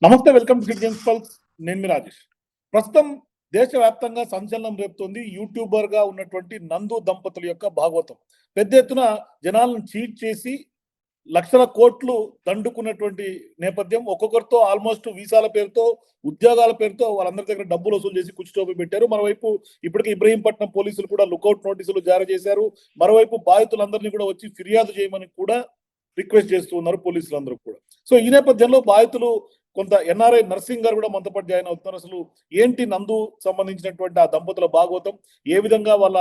నమస్తే, welcome to citizens pulse. నేను మీ రాజేష్. ప్రస్తుతం దేశవ్యాప్తంగా సంచలనం రేపుతోంది యూట్యూబర్ గా ఉన్నటువంటి నందు దంపతుల యొక్క భాగవతం. పెద్ద ఎత్తున జనాలను చీట్ చేసి లక్షల కోట్లు దండుకున్నటువంటి నేపథ్యం. ఒక్కొక్కరితో ఆల్మోస్ట్ వీసాల పేరుతో, ఉద్యోగాల పేరుతో వాళ్ళందరి దగ్గర డబ్బులు వసూలు చేసి కుచ్చిటోపి పెట్టారు. మరోవైపు ఇప్పటికే ఇబ్రహీంపట్నం పోలీసులు కూడా లుకౌట్ నోటీసులు జారీ చేశారు. మరోవైపు బాధితులందరినీ కూడా వచ్చి ఫిర్యాదు చేయమని కూడా రిక్వెస్ట్ చేస్తూ ఉన్నారు పోలీసులందరూ కూడా. సో ఈ నేపథ్యంలో బాధితులు కొంత ఎన్ఆర్ఐ నర్సింగ్ గారు కూడా మనతో పాటు జాయిన్ అవుతున్నారు. అసలు ఏంటి నందు సంబంధించినటువంటి ఆ దంపతుల భాగవతం, ఏ విధంగా వాళ్ళ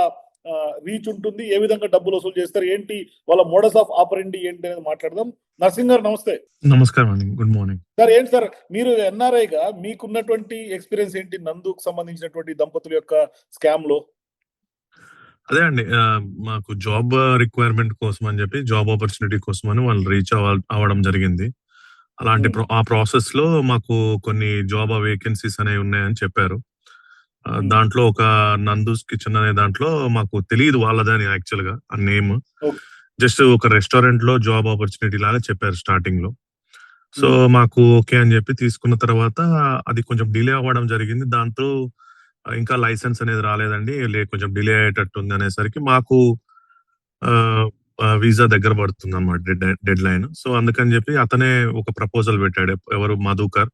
రీచ్ ఉంటుంది, ఏ విధంగా డబ్బులు వసూలు చేస్తారు, ఏంటి వాళ్ళ మోడస్ ఆఫ్ ఆపరెండి ఏంటి అనేది మాట్లాడదాం. నర్సింగ్ గారు నమస్తే. నమస్కారం అండి, గుడ్ మార్నింగ్ సార్. ఏంటి సార్, మీరు ఎన్ఆర్ఐ గా మీకున్నటువంటి ఎక్స్పీరియన్స్ ఏంటి నందుకు సంబంధించినటువంటి దంపతుల యొక్క స్కామ్ లో? అదే అండి, మాకు జాబ్ రిక్వైర్మెంట్ కోసం అని చెప్పి, జాబ్ ఆపర్చునిటీ కోసం అని వాళ్ళు రీచ్ అవ్వడం జరిగింది. అలాంటి ఆ ప్రాసెస్ లో మాకు కొన్ని జాబ్ వేకెన్సీస్ అనేవి ఉన్నాయని చెప్పారు. దాంట్లో ఒక నందూస్ కిచెన్ అనే దాంట్లో మాకు తెలియదు వాళ్ళదని యాక్చువల్ గా ఆ నేమ్. జస్ట్ ఒక రెస్టారెంట్ లో జాబ్ ఆపర్చునిటీ లాగా చెప్పారు స్టార్టింగ్ లో. సో మాకు ఓకే అని చెప్పి తీసుకున్న తర్వాత అది కొంచెం డిలే అవ్వడం జరిగింది. దాంతో ఇంకా లైసెన్స్ అనేది రాలేదండి, కొంచెం డిలే అయ్యేటట్టు ఉంది అనేసరికి మాకు వీసా దగ్గర పడుతుంది అన్నమాట, డెడ్ లైన్. సో అందుకని చెప్పి అతనే ఒక ప్రపోజల్ పెట్టాడు, ఎవరు మధుకర్.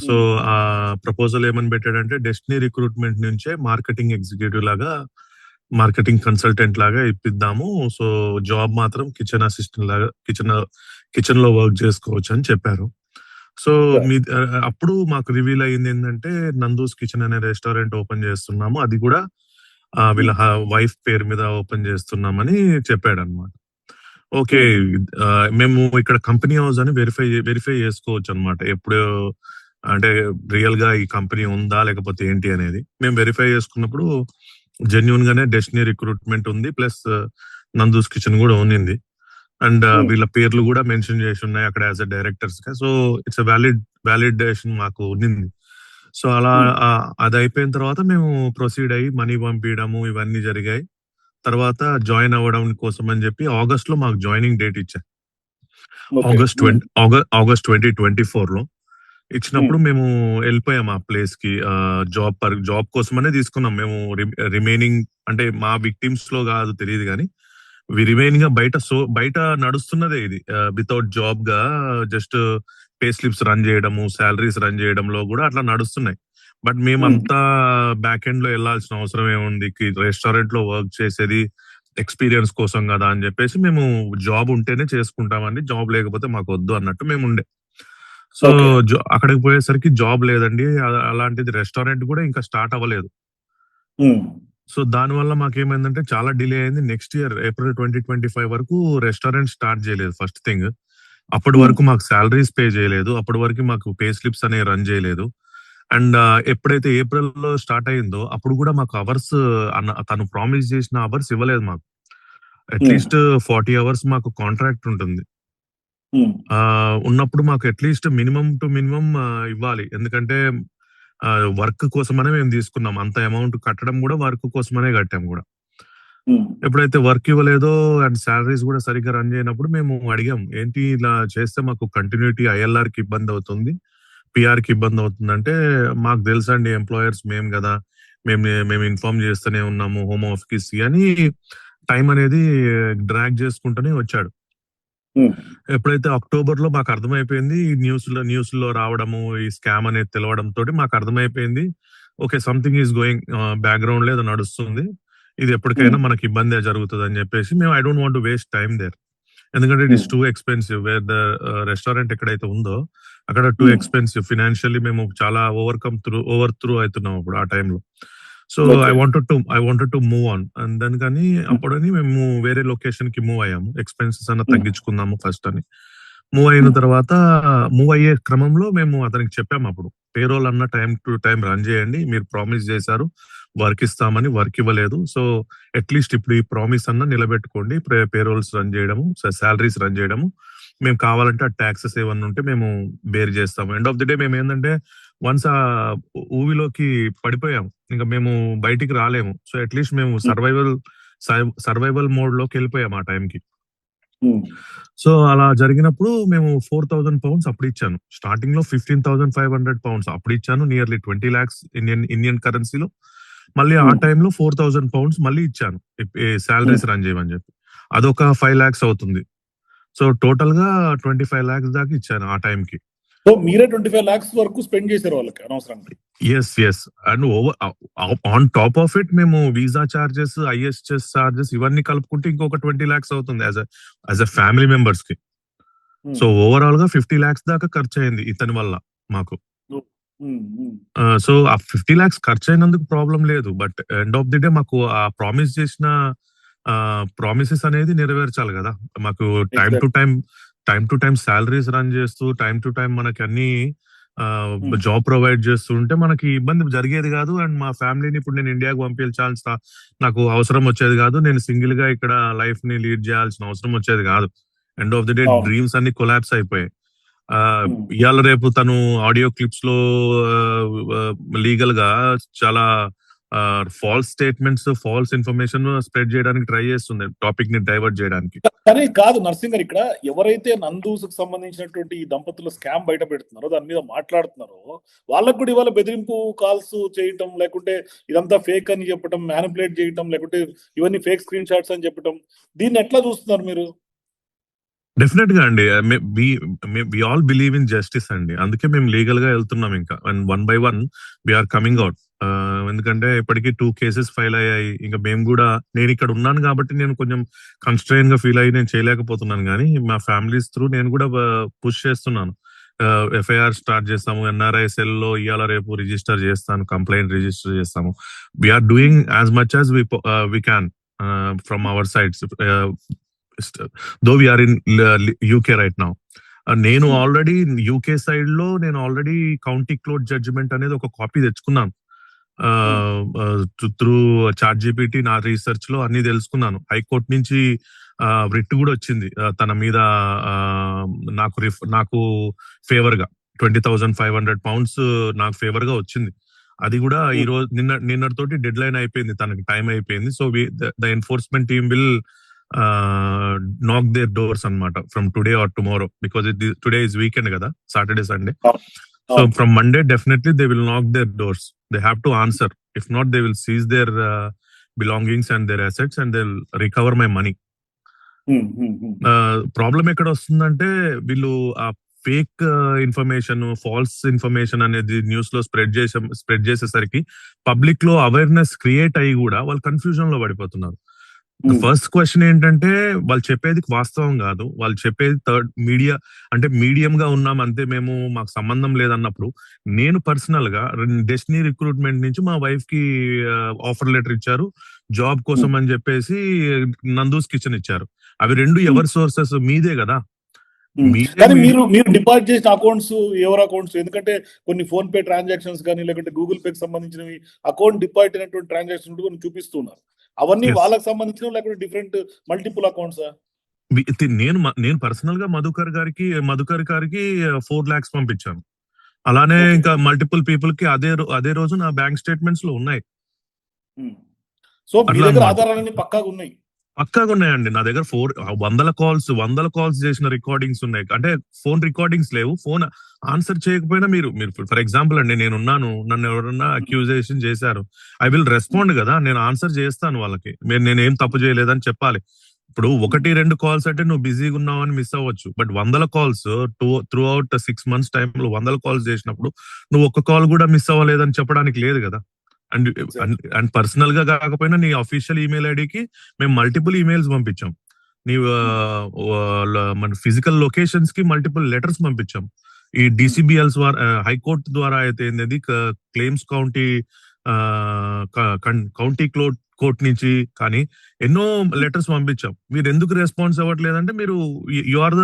సో ఆ ప్రపోజల్ ఏమని పెట్టాడంటే, డెస్టినీ రిక్రూట్మెంట్ నుంచే మార్కెటింగ్ ఎగ్జిక్యూటివ్ లాగా, మార్కెటింగ్ కన్సల్టెంట్ లాగా ఇప్పిద్దాము. సో జాబ్ మాత్రం కిచెన్ అసిస్టెంట్ లాగా కిచెన్ లో వర్క్ చేసుకోవచ్చు అని చెప్పారు. సో అప్పుడు మాకు రివీల్ అయ్యింది ఏంటంటే, నందూస్ కిచెన్ అనే రెస్టారెంట్ ఓపెన్ చేస్తున్నాము, అది కూడా వీళ్ళ వైఫ్ పేరు మీద ఓపెన్ చేస్తున్నామని చెప్పాడు అనమాట. ఓకే, మేము ఇక్కడ కంపెనీ హౌస్ అని వెరిఫై చేసుకోవచ్చు అనమాట, ఎప్పుడు అంటే రియల్ గా ఈ కంపెనీ ఉందా లేకపోతే ఏంటి అనేది. మేము వెరిఫై చేసుకున్నప్పుడు జెన్యున్ గానే డెస్టినీ రిక్రూట్మెంట్ ఉంది, ప్లస్ నందూస్ కిచెన్ కూడా ఉన్నింది. అండ్ వీళ్ళ పేర్లు కూడా మెన్షన్ చేసి ఉన్నాయి అక్కడ యాజ్ అ డైరెక్టర్స్ గా. సో ఇట్స్ వ్యాలిడేషన్ మాకు ఉన్నింది. సో అలా అది అయిపోయిన తర్వాత మేము ప్రొసీడ్ అయ్యి మనీ పంపించడము ఇవన్నీ జరిగాయి. తర్వాత జాయిన్ అవ్వడం కోసం అని చెప్పి ఆగస్ట్ లో మాకు జాయినింగ్ డేట్ ఇచ్చారు. ఆగస్ట్ 2024 లో ఇచ్చినప్పుడు మేము వెళ్ళిపోయాం ఆ ప్లేస్ కి. జాబ్ కోసమనే తీసుకున్నాం మేము. రిమైనింగ్ అంటే మా విక్టిమ్స్ లో కాదు తెలియదు కానీ, రిమైనింగ్ గా బయట నడుస్తున్నదే ఇది. వితౌట్ జాబ్ గా జస్ట్ పే స్లిప్స్ రన్ చేయడము, శాలరీస్ రన్ చేయడంలో కూడా అట్లా నడుస్తున్నాయి. బట్ మేమంతా బ్యాక్ ఎండ్ లో వెళ్లాల్సిన అవసరం ఏముంది, రెస్టారెంట్ లో వర్క్ చేసేది ఎక్స్పీరియన్స్ కోసం కదా అని చెప్పేసి మేము జాబ్ ఉంటేనే చేసుకుంటామండి, జాబ్ లేకపోతే మాకు వద్దు అన్నట్టు మేము ఉండే. సో అక్కడికి పోయేసరికి జాబ్ లేదండి, అలాంటిది రెస్టారెంట్ కూడా ఇంకా స్టార్ట్ అవ్వలేదు. సో దానివల్ల మాకేమైందంటే చాలా డిలే అయింది. నెక్స్ట్ ఇయర్ ఏప్రిల్ 2025 వరకు రెస్టారెంట్ స్టార్ట్ చేయలేదు ఫస్ట్ థింగ్. అప్పటి వరకు మాకు శాలరీస్ పే చేయలేదు, అప్పటి వరకు మాకు పే స్లిప్స్ అనేవి రన్ చేయలేదు. అండ్ ఎప్పుడైతే ఏప్రిల్ లో స్టార్ట్ అయిందో అప్పుడు కూడా మాకు అవర్స్ తను ప్రామిస్ చేసిన అవర్స్ ఇవ్వలేదు మాకు. అట్లీస్ట్ 40 అవర్స్ మాకు కాంట్రాక్ట్ ఉంటుంది. ఉన్నప్పుడు మాకు అట్లీస్ట్ మినిమం టు మినిమం ఇవ్వాలి, ఎందుకంటే వర్క్ కోసమనే మేము తీసుకున్నాం. అంత అమౌంట్ కట్టడం కూడా వర్క్ కోసమనే కట్టాం కూడా. ఎప్పుడైతే వర్క్ ఇవ్వలేదో అండ్ శాలరీస్ కూడా సరిగ్గా రన్ చేయనప్పుడు మేము అడిగాం, ఏంటి ఇలా చేస్తే మాకు కంటిన్యూటీ ఐఎల్ఆర్ కి ఇబ్బంది అవుతుంది, పిఆర్ కి ఇబ్బంది అవుతుందంటే, మాకు తెలుసండి ఎంప్లాయర్స్ మేము కదా, మేము ఇన్ఫార్మ్ చేస్తూనే ఉన్నాము హోమ్ ఆఫీస్ అని టైం అనేది డ్రాగ్ చేసుకుంటూనే వచ్చాడు. ఎప్పుడైతే అక్టోబర్ లో మాకు అర్థమైపోయింది, న్యూస్ లో రావడము, ఈ స్కామ్ అనేది తెలవడం తోటి మాకు అర్థమైపోయింది, okay something is going background లో ఏదో నడుస్తుంది, ఇది ఎప్పటికైనా మనకి ఇబ్బంది జరుగుతుంది అని చెప్పేసి మేము I don't want to waste time there. ఎందుకంటే it is too expensive. Where the restaurant ఎక్కడైతే ఉందో అక్కడ టూ ఎక్స్పెన్సివ్. ఫినాన్షియల్లీ మేము చాలా ఓవర్ త్రూ అవుతున్నాం అప్పుడు ఆ టైంలో. So I wanted to move on. And దాని కానీ అప్పుడని మేము వేరే లొకేషన్ కి మూవ్ అయ్యాము, ఎక్స్పెన్సెస్ అన్న తగ్గించుకుందాము ఫస్ట్ అని. మూవ్ అయిన తర్వాత మూవ్ అయ్యే క్రమంలో మేము అతనికి చెప్పాము, అప్పుడు పేరోల్ అన్న టైం టు టైం రన్ చేయండి, మీరు ప్రామిస్ చేశారు వర్క్ ఇస్తామని, వర్క్ ఇవ్వలేదు. సో అట్లీస్ట్ ఇప్పుడు ఈ ప్రామిస్ అన్న నిలబెట్టుకోండి, పేరోల్స్ రన్ చేయడము, శాలరీస్ రన్ చేయడము, మేము కావాలంటే ఆ ట్యాక్సెస్ ఏమన్నా ఉంటే మేము బేర్ చేస్తాము. ఎండ్ ఆఫ్ ది డే మేము ఏంటంటే వన్స్ ఆ ఊవిలోకి పడిపోయాము, ఇంకా మేము బయటికి రాలేము. సో అట్లీస్ట్ మేము సర్వైవల్ మోడ్ లోకి వెళ్ళిపోయాము ఆ టైంకి. ఉమ్, సో అలా జరిగినప్పుడు మేము £4,000 అప్పుడు ఇచ్చాను. స్టార్టింగ్ లో £15,500 అప్పుడు ఇచ్చాను. నియర్లీ 20 lakhs ఇండియన్ కరెన్సీలో. మళ్ళీ ఆ ఉమ్. టైంలో £4,000 మళ్ళీ ఇచ్చాను. శాలరీస్ రన్ చేయమని చెప్పి. అదొక 5 lakhs అవుతుంది. సో టోటల్ గా 25 lakhs దాకా ఇచ్చాను ఆ టైంకి. సో మీరే 25 lakhs వరకు స్పెండ్ చేశారు వాళ్ళకి అనవసరంగా. Yes and over on top of it మేము వీసా చార్జెస్, ఐఎస్ఎస్ చార్జెస్ ఇవన్నీ కలుపుకుంటే ఇంకొక 20 lakhs అవుతుంది యాజ్ అ ఫ్యామిలీ మెంబర్స్ కి. ఉమ్, సో ఓవరాల్ గా 50 lakhs దాకా ఖర్చు అయింది ఇతని వల్ల మాకు. ఉమ్, ఉమ్, సో ఆ 50 lakhs ఖర్చు అయినందుకు ప్రాబ్లం లేదు. But end of the day మాకు ఆ ప్రామిస్ చేసిన ప్రామిసెస్ అనేది నెరవేర్చాలి కదా. మాకు time to exact. Time salaries run చేస్తూ టైం టు టైం మనకి అన్ని ఉమ్, జాబ్ ప్రొవైడ్ చేస్తూ ఉంటే మనకి ఇబ్బంది జరిగేది కాదు. అండ్ మా ఫ్యామిలీని ఇప్పుడు నేను ఇండియాకి పంపించాల్సిన నాకు అవసరం వచ్చేది కాదు. నేను సింగిల్ గా ఇక్కడ లైఫ్ ని లీడ్ చేయాల్సిన అవసరం వచ్చేది కాదు. ఎండ్ ఆఫ్ ది డే అవును. డ్రీమ్స్ అన్ని కొలాప్స్ అయిపోయాయి. ఆ ఉమ్, ఇవాళ రేపు తను ఆడియో క్లిప్స్ లో లీగల్ గా చాలా false statements, false information spread చేయడానికి ట్రై చేస్తుంది, టాపిక్ ని డైవర్ట్ చేయడానికి. కానీ కాదు నర్సింగ్ గారు, ఇక్కడ ఎవరైతే నందూసుకు సంబంధించినటువంటి ఈ దంపతుల స్కామ్ బయట పెడుతున్నారో, దాని మీద మాట్లాడుతున్నారో, వాళ్ళకు కూడా ఇవాళ బెదిరింపు కాల్స్ చేయటం, లేకుంటే ఇదంతా ఫేక్ అని చెప్పటం, మ్యానిపులేట్ చేయటం, లేకుంటే ఇవన్నీ ఫేక్ స్క్రీన్ షాట్స్ అని చెప్పటం, దీన్ని ఎట్లా చూస్తున్నారు మీరు? డెఫినెట్ గా అండి. We all believe in justice అండి. అందుకే మేము లీగల్ గా వెళ్తున్నాం ఇంకా. And one by one we are coming out. ఎందుకంటే ఇప్పటికీ 2 కేసెస్ ఫైల్ అయ్యాయి. ఇంకా మేము కూడా, నేను ఇక్కడ ఉన్నాను కాబట్టి నేను కొంచెం కన్స్ట్రైన్ గా ఫీల్ అయ్యి నేను చేయలేకపోతున్నాను, కానీ మా ఫ్యామిలీస్ త్రూ నేను కూడా పుష్ చేస్తున్నాను. ఎఫ్ఐఆర్ స్టార్ట్ చేస్తాము, ఎన్ఆర్ఐ సెల్ లో ఇవాళ రేపు రిజిస్టర్ చేస్తాను, కంప్లైంట్ రిజిస్టర్ చేస్తాము. We are doing as much as we can from our sides, though we are in UK right now. నేను ఆల్రెడీ యూకే సైడ్ లో నేను ఆల్రెడీ కౌంటీ క్లోట్ జడ్జిమెంట్ అనేది ఒక కాపీ తెచ్చుకున్నాను. త్రూ చాట్ జీపీటీ నా రీసెర్చ్ లో అన్ని తెలుసుకున్నాను. హైకోర్టు నుంచి రిట్ కూడా వచ్చింది తన మీద. నాకు ఫేవర్ గా £20,500 నాకు ఫేవర్ గా వచ్చింది. అది కూడా ఈ రోజు నిన్నటితోటి డెడ్ లైన్ అయిపోయింది, తనకి టైం అయిపోయింది. So the enforcement team will knock their doors అన్నమాట from today or tomorrow, because today is weekend కదా, Saturday Sunday. So from Monday definitely they will knock their doors. They have to answer. If not they will seize their belongings and their assets and they will recover my money. Problem ఎక్కడ వస్తుందంటే, వీళ్ళు ఆ fake information, false information అనేది news లో spread చేసేసరికి public లో awareness create అయ్యి కూడా వాళ్ళు కన్ఫ్యూజన్ లో పడిపోతున్నారు. ఫస్ట్ క్వశ్చన్ ఏంటంటే, వాళ్ళు చెప్పేది వాస్తవం కాదు, వాళ్ళు చెప్పేది థర్డ్ మీడియా, అంటే మీడియం గా ఉన్నాం అంతే, మేము మాకు సంబంధం లేదన్నప్పుడు. నేను పర్సనల్ గా డెస్టినీ రిక్రూట్మెంట్ నుంచి మా వైఫ్ కి ఆఫర్ లెటర్ ఇచ్చారు జాబ్ కోసం అని చెప్పేసి, నందూస్ కిచెన్ ఇచ్చారు. అవి రెండు ఎవరి సోర్సెస్? మీదే కదా. కానీ మీరు డిపాజిట్ చేసిన అకౌంట్స్ ఎవరి అకౌంట్స్? ఎందుకంటే కొన్ని ఫోన్ పే ట్రాన్సాక్షన్స్ కానీ, లేకుంటే గూగుల్ పే కి సంబంధించినవి అకౌంట్ డిపాజిట్ అయినటువంటి ట్రాన్సాక్షన్ కొన్ని చూపిస్తున్నారు. అవన్నీ వాళ్ళకి సంబంధించిన, లేకుంటే డిఫరెంట్ మల్టిపుల్ అకౌంట్సా? నేను పర్సనల్ గా మధుకర్ గారికి 4 lakhs పంపించాను. అలానే ఇంకా మల్టిపుల్ పీపుల్ కి అదే రోజు నా బ్యాంక్ స్టేట్మెంట్స్ లో ఉన్నాయి. సో మీ దగ్గర ఆధారాలన్నీ పక్కాగా ఉన్నాయి? పక్కాగా ఉన్నాయండి. నా దగ్గర 100 కాల్స్ చేసిన రికార్డింగ్స్ ఉన్నాయి. అంటే ఫోన్ రికార్డింగ్స్ లేవు. ఫోన్ ఆన్సర్ చేయకపోయినా మీరు ఫర్ ఎగ్జాంపుల్ అండి, నేనున్నాను, నన్ను ఎవరన్నా అక్యూజేషన్ చేశారు, ఐ విల్ రెస్పాండ్ కదా. నేను ఆన్సర్ చేస్తాను వాళ్ళకి. నేనేం తప్పు చేయలేదని చెప్పాలి. ఇప్పుడు 1-2 కాల్స్ అంటే నువ్వు బిజీగా ఉన్నావు అని మిస్ అవ్వచ్చు. But 100 calls through out 6 months టైంలో 100 కాల్స్ చేసినప్పుడు నువ్వు ఒక్క కాల్ కూడా మిస్ అవ్వలేదని చెప్పడానికి లేదు కదా. అండ్ పర్సనల్ గా కాకపోయినా నీ అఫీషియల్ ఈమెయిల్ ఐడికి మేము మల్టిపుల్ ఈమెయిల్స్ పంపించాం. నీ మన ఫిజికల్ లొకేషన్స్ కి మల్టిపుల్ లెటర్స్ పంపించాం. ఈ డిసిబిఎల్స్ హైకోర్టు ద్వారా అయితే ఏంది, క్లెయిమ్స్ కౌంటీ కోర్ట్ నుంచి కానీ ఎన్నో లెటర్స్ పంపించాం. మీరు ఎందుకు రెస్పాన్స్ అవ్వట్లేదంటే, మీరు యు ఆర్ ద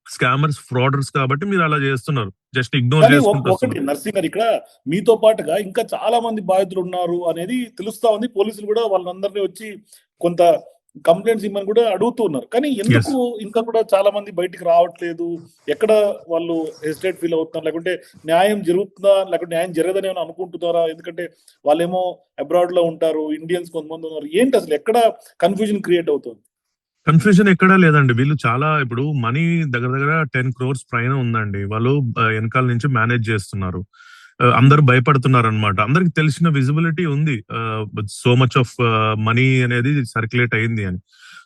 స్కామర్స్, ఫ్రాడర్స్ కాబట్టి మీరు అలా చేస్తున్నారు. జస్ట్ ఇగ్నోర్ చేసుకుంటూ ఒకటి నర్సింగ్ గారు, ఇక్కడ మీతో పాటుగా ఇంకా చాలా మంది బాధితులు ఉన్నారు అనేది తెలుస్తా ఉంది. పోలీసులు కూడా వాళ్ళందరినీ వచ్చి కొంత కంప్లైంట్స్ ఇమ్మని కూడా అడుగుతూ ఉన్నారు. కానీ ఎందుకు ఇంకా కూడా చాలా మంది బయటికి రావట్లేదు? ఎక్కడ వాళ్ళు హెసిటేట్ ఫీల్ అవుతున్నారు? లేకుంటే న్యాయం జరుగుతుందా, లేకుంటే న్యాయం జరగదని ఏమైనా అనుకుంటున్నారా? ఎందుకంటే వాళ్ళేమో అబ్రాడ్ లో ఉంటారు, ఇండియన్స్ కొంతమంది ఉన్నారు. ఏంటి అసలు ఎక్కడ కన్ఫ్యూజన్ క్రియేట్ అవుతుంది? కన్ఫ్యూజన్ ఎక్కడా లేదండి. వీళ్ళు చాలా ఇప్పుడు మనీ దగ్గర దగ్గర 10 crores పైన ఉందండి. వాళ్ళు వెనకాల నుంచి మేనేజ్ చేస్తున్నారు. అందరూ భయపడుతున్నారనమాట. అందరికి తెలిసిన విజిబిలిటీ ఉంది. సో మచ్ ఆఫ్ మనీ అనేది సర్క్యులేట్ అయింది అని.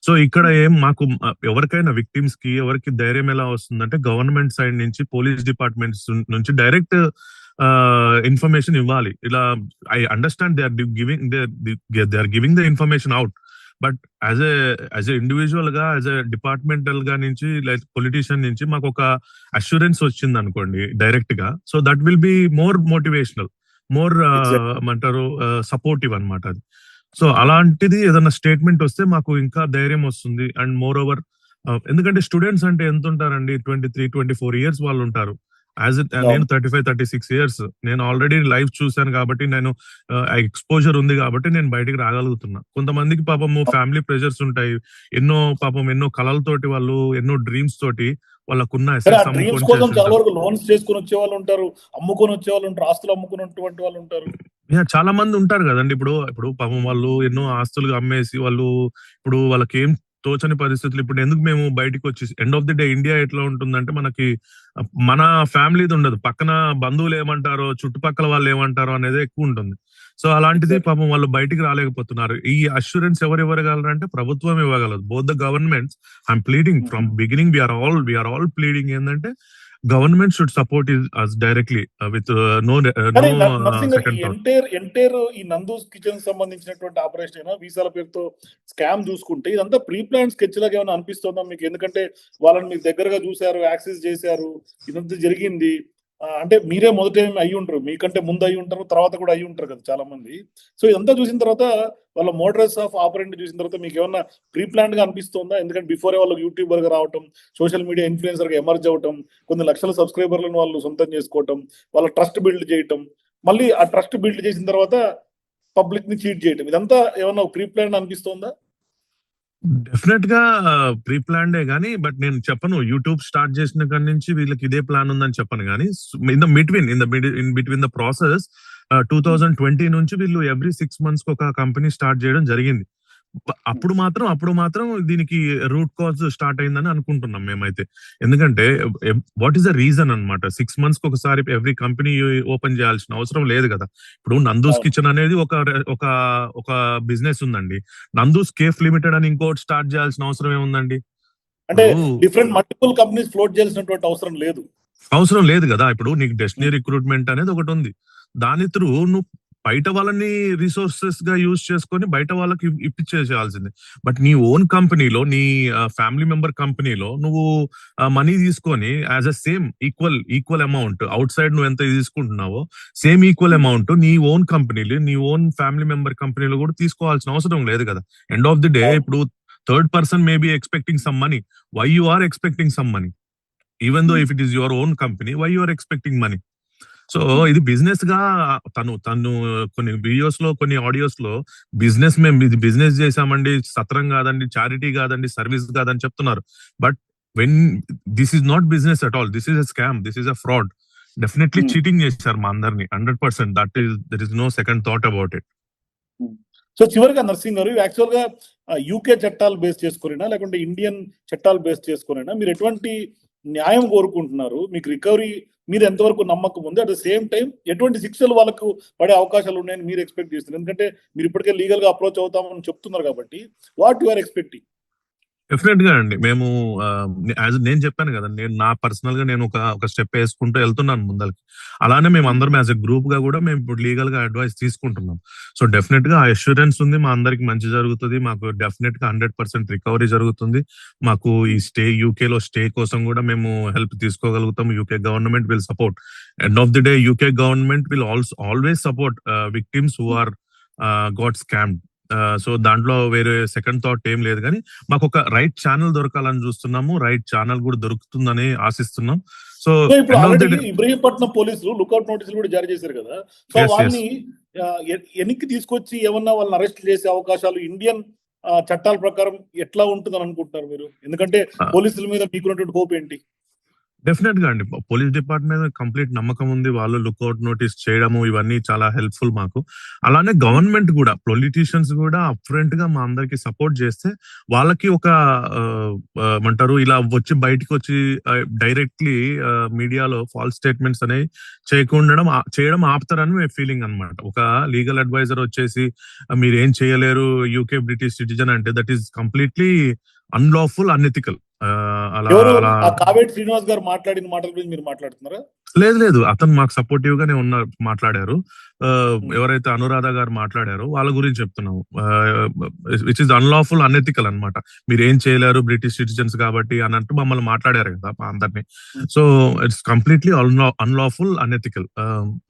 సో ఇక్కడ ఏం మాకు ఎవరికైనా విక్టిమ్స్ కి ఎవరికి ధైర్యం ఎలా వస్తుందంటే గవర్నమెంట్ సైడ్ నుంచి పోలీస్ డిపార్ట్మెంట్స్ నుంచి డైరెక్ట్ ఇన్ఫర్మేషన్ ఇవ్వాలి. ఇలా I understand they are giving the information out. But as a individual గా యాజ్ ఎ డిపార్ట్మెంటల్ గా నుంచి లైక్ పొలిటీషియన్ నుంచి మాకు ఒక అష్యూరెన్స్ వచ్చింది అనుకోండి డైరెక్ట్ గా. So that will be more motivational, more ఏమంటారు సపోర్టివ్ అనమాట అది. సో అలాంటిది ఏదైనా స్టేట్మెంట్ వస్తే మాకు ఇంకా ధైర్యం వస్తుంది. అండ్ మోర్ ఓవర్ ఎందుకంటే స్టూడెంట్స్ అంటే ఎంత ఉంటారండి, 23-24 years వాళ్ళు ఉంటారు. నేను 35-36 years, నేను ఆల్రెడీ లైవ్ చూశాను కాబట్టి నేను ఎక్స్పోజర్ ఉంది కాబట్టి నేను బయటికి రాగలుగుతున్నా. కొంతమందికి పాపం ఫ్యామిలీ ప్రెషర్స్ ఉంటాయి, ఎన్నో కళలతోటి వాళ్ళు ఎన్నో డ్రీమ్స్ తోటి వాళ్ళకున్న చాలా వరకు లోన్స్ చేసుకుని వచ్చే వాళ్ళు ఉంటారు, అమ్ముకొని వచ్చే వాళ్ళు ఉంటారు, ఆస్తులు అమ్ముకున్నటువంటి వాళ్ళు ఉంటారు. చాలా మంది ఉంటారు కదండి. ఇప్పుడు పాపం వాళ్ళు ఎన్నో ఆస్తులు అమ్మేసి వాళ్ళు ఇప్పుడు వాళ్ళకి ఏం తోచని పరిస్థితులు. ఇప్పుడు ఎందుకు మేము బయటకు వచ్చి end of the day India ఎట్లా ఉంటుందంటే మనకి మన ఫ్యామిలీది ఉండదు, పక్కన బంధువులు ఏమంటారో చుట్టుపక్కల వాళ్ళు ఏమంటారో అనేది ఎక్కువ ఉంటుంది. సో అలాంటిది పాపం వాళ్ళు బయటికి రాలేకపోతున్నారు. ఈ అష్యూరెన్స్ ఎవరు ఇవ్వగలరు అంటే ప్రభుత్వం ఇవ్వగలదు. Both the governments. I'm pleading from beginning, we are all pleading ఏంటంటే government should support us directly with no second thought. Entire ఈ నందూస్ కిచెన్ సంబంధించినటువంటి ఆపరేషన్ అయినా వీసాల పేరుతో స్కామ్ చూసుకుంటే ఇదంతా ప్రీ ప్లాన్ స్కెచ్ లాగా ఏమైనా అనిపిస్తుందా మీకు? ఎందుకంటే వాళ్ళని మీకు దగ్గరగా చూశారు, యాక్సెస్ చేశారు, ఇదంతా జరిగింది. అంటే మీరే మొదట అయ్యి ఉంటారు, మీకంటే ముందు అయ్యి ఉంటారు, తర్వాత కూడా అయ్యి ఉంటారు కదా చాలా మంది. సో ఇదంతా చూసిన తర్వాత వాళ్ళ మోడల్స్ ఆఫ్ ఆపరెంట్ చూసిన తర్వాత మీకు ఏమన్నా ప్రీ ప్లాన్ గా అనిపిస్తుందా? ఎందుకంటే బిఫోరే వాళ్ళు యూట్యూబర్ గా రావటం, సోషల్ మీడియా ఇన్ఫ్లుయెన్సర్ గా ఎమర్జ్ అవటం, కొన్ని లక్షల సబ్స్క్రైబర్లను వాళ్ళు సొంతం చేసుకోవటం, వాళ్ళ ట్రస్ట్ బిల్డ్ చేయటం, మళ్ళీ ఆ ట్రస్ట్ బిల్డ్ చేసిన తర్వాత పబ్లిక్ ని చీట్ చేయటం, ఇదంతా ఏమన్నా ప్రీ ప్లాన్ అనిపిస్తుందా? డెఫినెట్ గా ప్రీ ప్లాన్డే గానీ, బట్ నేను చెప్పను యూట్యూబ్ స్టార్ట్ చేసిన కాడి నుంచి వీళ్ళకి ఇదే ప్లాన్ ఉందని చెప్పను గానీ, ఇన్ బిట్వీన్ ద ప్రాసెస్ 2020 నుంచి వీళ్ళు ఎవ్రీ 6 months ఒక కంపెనీ స్టార్ట్ చేయడం జరిగింది. అప్పుడు మాత్రం దీనికి రూట్ కాజ్ స్టార్ట్ అయిందని అనుకుంటున్నాం మేమైతే. ఎందుకంటే వాట్ ఈస్ ద రీజన్ అనమాట. 6 months కి ఒకసారి ఎవ్రీ కంపెనీ ఓపెన్ చేయాల్సిన అవసరం లేదు కదా. ఇప్పుడు నందూస్ కిచెన్ అనేది ఒక బిజినెస్ ఉందండి. నందూస్ కేఫ్ లిమిటెడ్ అని ఇంకోటి స్టార్ట్ చేయాల్సిన అవసరం ఏముందండి? అంటే డిఫరెంట్ మల్టిపుల్ కంపెనీస్ ఫ్లోట్ చేయాల్సినటువంటి అవసరం లేదు కదా. ఇప్పుడు నీకు డెస్టినీ రిక్రూట్మెంట్ అనేది ఒకటి ఉంది. దాని త్రూ నువ్వు బయట వాళ్ళని రిసోర్సెస్ గా యూజ్ చేసుకొని బయట వాళ్ళకి ఇప్పించేసేయాల్సింది. బట్ నీ ఓన్ కంపెనీలో, నీ ఫ్యామిలీ మెంబర్ కంపెనీలో నువ్వు మనీ తీసుకొని as a same equal amount out side నువ్వు ఎంత తీసుకుంటున్నావో సేమ్ ఈక్వల్ అమౌంట్ నీ ఓన్ కంపెనీలు, నీ ఓన్ ఫ్యామిలీ మెంబర్ కంపెనీలో కూడా తీసుకోవాల్సిన అవసరం లేదు కదా. ఎండ్ ఆఫ్ ది డే ఇప్పుడు third person may be expecting some money. Why you are expecting some money? Even though if it is your own company, why you are expecting money? So ఇది business గా తను కొన్ని videos లో, కొన్ని audios లో మేము ఇది బిజినెస్ చేసామండి, సత్రం కాదండి, చారిటీ కాదండి, సర్వీస్ కాదని చెప్తున్నారు. But when this is not business at all, this is a scam, this is a fraud. Definitely cheating చేశారు మా అందరినీ 100%. That is no second thought about it. So చివరిగా నర్సింగ్ గారు, యాక్చువల్ గా యూకే చట్టాలు బేస్ చేసుకునేనా లేకుంటే ఇండియన్ చట్టాలు బేస్ చేసుకునేనా మీరు ఎటువంటి న్యాయం కోరుకుంటున్నారు? మీకు రికవరీ మీరు ఎంతవరకు నమ్మకం ఉంది? అట్ ద సేమ్ టైం ఎటువంటి శిక్షలు వాళ్ళకు పడే అవకాశాలు ఉన్నాయని మీరు ఎక్స్పెక్ట్ చేస్తున్నారు? ఎందుకంటే మీరు ఇప్పటికే లీగల్ గా అప్రోచ్ అవుతామని చెప్తున్నారు కాబట్టి what you are expecting? Definite గా అండి. మేము నేను చెప్పాను కదా, నేను నా పర్సనల్ గా నేను ఒక స్టెప్ వేసుకుంటూ వెళ్తున్నాను ముందరికి. అలానే మేము అందరం యాజ్ ఎ గ్రూప్ గా కూడా మేము ఇప్పుడు లీగల్ గా అడ్వైస్ తీసుకుంటున్నాం. సో డెఫినెట్ గా ఆ అష్యూరెన్స్ ఉంది, మా అందరికి మంచి జరుగుతుంది, మాకు డెఫినెట్ గా 100% రికవరీ జరుగుతుంది. మాకు ఈ యూకే లో స్టే కోసం కూడా మేము హెల్ప్ తీసుకోగలుగుతాం. UK government will support. End of the day UK government will always support victims who are got scammed. So దాంట్లో వేరే సెకండ్ థాట్ ఏం లేదు. కానీ మాకు ఒక రైట్ ఛానల్ దొరకాలని చూస్తున్నాము, రైట్ ఛానల్ కూడా దొరుకుతుందని ఆశిస్తున్నాం. సో ఇబ్రహీంపట్నం పోలీసులు లుకౌట్ నోటీసులు కూడా జారీ చేశారు కదా. సో వాళ్ళని వెనక్కి తీసుకొచ్చి ఏమన్నా వాళ్ళని అరెస్ట్ చేసే అవకాశాలు ఇండియన్ చట్టాల ప్రకారం ఎట్లా ఉంటుందని అనుకుంటున్నారు మీరు? ఎందుకంటే పోలీసుల మీద మీకున్నటువంటి హోప్ ఏంటి? డెఫినెట్ గా అండి. పోలీస్ డిపార్ట్మెంట్ కంప్లీట్ నమ్మకం ఉంది. వాళ్ళు లుక్అవుట్ నోటీస్ చేయడము ఇవన్నీ చాలా హెల్ప్ఫుల్ మాకు. అలానే గవర్నమెంట్ కూడా, పొలిటీషియన్స్ కూడా అప్‌ఫ్రంట్ గా మా అందరికి సపోర్ట్ చేస్తే వాళ్ళకి ఒక ఏమంటారు, ఇలా వచ్చి బయటికి వచ్చి డైరెక్ట్లీ మీడియాలో ఫాల్స్ స్టేట్మెంట్స్ అనేవి చేయడం ఆపుతారని ఫీలింగ్ అన్నమాట. ఒక లీగల్ అడ్వైజర్ వచ్చేసి మీరు ఏం చేయలేరు, యూకే బ్రిటిష్ సిటిజన్ అంటే that is completely unlawful, unethical. అలా ఎవరు అలా ఆ కావేటి శ్రీనివాస్ గారు మాట్లాడిన మాటల గురించి మీరు మాట్లాడుతున్నారా? లేదు. అతను మాకు సపోర్టివ్ గానే మాట్లాడారు. ఎవరైతే అనురాధ గారు మాట్లాడారో వాళ్ళ గురించి చెప్తున్నాము. విచ్ ఇస్ అన్‌లాఫుల్, అన్‌ఎథికల్ అన్నమాట. మీరేం చేయలేరు బ్రిటిష్ సిటిజన్స్ కాబట్టి అన్నట్టు మమ్మల్ని మాట్లాడారు కదా మా అందరిని. So it's completely unlawful, unethical.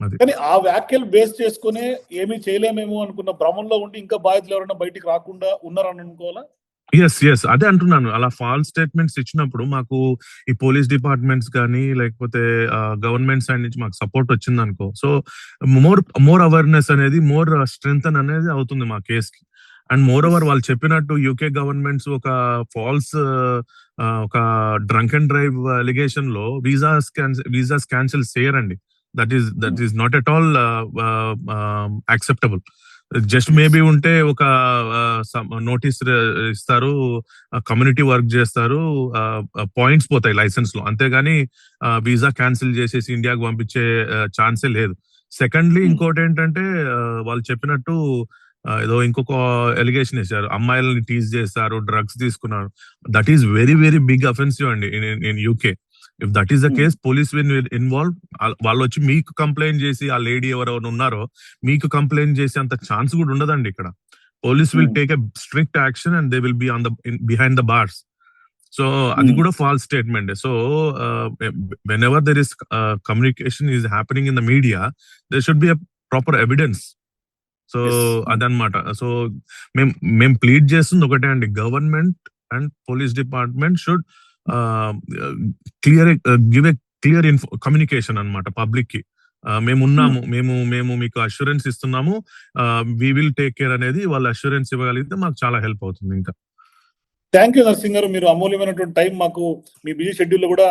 అది. కానీ ఆ వ్యాఖ్యలు బేస్ చేసుకునే ఏమీ చేయలేమేమో అనుకున్న భ్రమంలో ఉండి ఇంకా బాధితులు ఎవరైనా బయటికి రాకుండా ఉన్నారని అనుకోవాలా? యెస్. అదే అంటున్నాను. అలా ఫాల్స్ స్టేట్మెంట్స్ ఇచ్చినప్పుడు మాకు ఈ పోలీస్ డిపార్ట్మెంట్స్ గానీ, లేకపోతే గవర్నమెంట్ సైడ్ నుంచి మాకు సపోర్ట్ వచ్చిందనుకో, సో మోర్ అవేర్‌నెస్ అనేది, మోర్ స్ట్రెంథెన్ అనేది అవుతుంది మా కేస్‌కి. అండ్ మోర్ ఓవర్ వాళ్ళు చెప్పినట్టు యూకే గవర్నమెంట్స్ ఒక ఫాల్స్ ఒక డ్రంక్ అండ్ డ్రైవ్ అలిగేషన్ లో వీసాస్ క్యాన్సిల్ చేయరండి. That is not at all acceptable. Just maybe ఉంటే ఒక నోటీస్ ఇస్తారు, కమ్యూనిటీ వర్క్ చేస్తారు, పాయింట్స్ పోతాయి లైసెన్స్ లో, అంతేగాని వీసా క్యాన్సిల్ చేసేసి ఇండియాకి పంపించే ఛాన్సే లేదు. సెకండ్లీ ఇంకోటి ఏంటంటే వాళ్ళు చెప్పినట్టు ఏదో ఇంకొక ఎలిగేషన్ వేశారు, అమ్మాయిలని టీజ్ చేస్తారు, డ్రగ్స్ తీసుకున్నారు. That is very very big offensive అండి in UK. If that is the case, police will involve. వాళ్ళు వచ్చి మీకు కంప్లైంట్ చేసి, ఆ లేడీ ఎవరెవరు ఉన్నారో మీకు కంప్లైంట్ చేసే అంత ఛాన్స్ కూడా ఉండదండి ఇక్కడ. Police will take a strict action and they will be on the behind the bars. So అది కూడా false statement. So whenever there is communication is happening in the media, there should be a proper evidence. So అదనమాట. So మేము plead చేస్తుంది ఒకటే అండి, government and police department should give a clear communication అన్నమాట public కి. మేమున్నాము, మేము మీకు అష్యూరెన్స్ ఇస్తున్నాము, వి విల్ టేక్ కేర్ అనేది వాళ్ళు అష్యూరెన్స్ ఇవ్వగలిగితే మాకు చాలా హెల్ప్ అవుతుంది. ఇంకా థ్యాంక్ యూ నర్సింగ్ గారు, మీరు అమూల్యమైనటువంటి టైం మాకు మీ బిజీ షెడ్యూల్ లో కూడా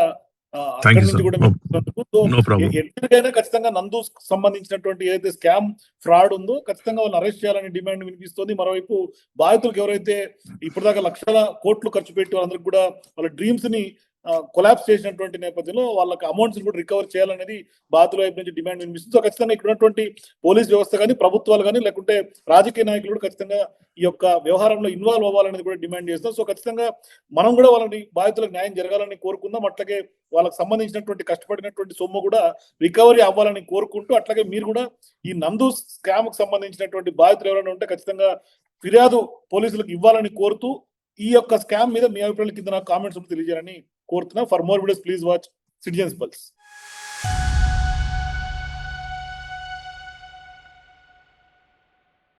థ్యాంక్ అక్కడి యూ నుంచి సార్. కూడా నో ప్రాబ్లం. ఎప్పటికైనా ఖచ్చితంగా నందు సంబంధించినటువంటి ఏదైతే స్కామ్ ఫ్రాడ్ ఉందో ఖచ్చితంగా వాళ్ళని అరెస్ట్ చేయాలని డిమాండ్ వినిపిస్తుంది. మరోవైపు బాధితులకు ఎవరైతే ఇప్పటిదాకా లక్షల కోట్లు ఖర్చు పెట్టి వాళ్ళందరికీ కూడా వాళ్ళ డ్రీమ్స్ ని కొలాప్స్ చేసినటువంటి నేపథ్యంలో వాళ్ళకి అమౌంట్స్ కూడా రికవర్ చేయాలనేది బాధితుల వైపు నుంచి డిమాండ్ వినిపిస్తుంది. సో ఖచ్చితంగా ఇక్కడ ఉన్నటువంటి పోలీస్ వ్యవస్థ కానీ, ప్రభుత్వాలు కానీ, లేకుంటే రాజకీయ నాయకులు కూడా ఖచ్చితంగా ఈ యొక్క వ్యవహారంలో ఇన్వాల్వ్ అవ్వాలనేది కూడా డిమాండ్ చేస్తాం. సో ఖచ్చితంగా మనం కూడా వాళ్ళని బాధితులకు న్యాయం జరగాలని కోరుకుందాం. అట్లాగే వాళ్ళకి సంబంధించినటువంటి కష్టపడినటువంటి సొమ్ము కూడా రికవరీ అవ్వాలని కోరుకుంటూ, అట్లాగే మీరు కూడా ఈ నందు స్కామ్ కు సంబంధించినటువంటి బాధితులు ఎవరైనా ఉంటే ఖచ్చితంగా ఫిర్యాదు పోలీసులకు ఇవ్వాలని కోరుతూ, ఈ యొక్క స్కామ్ మీద మీ అభిప్రాయాల కింద నాకు కామెంట్స్ తెలియజేయాలని కోరుతున్నా. For more videos please watch citizens pulse.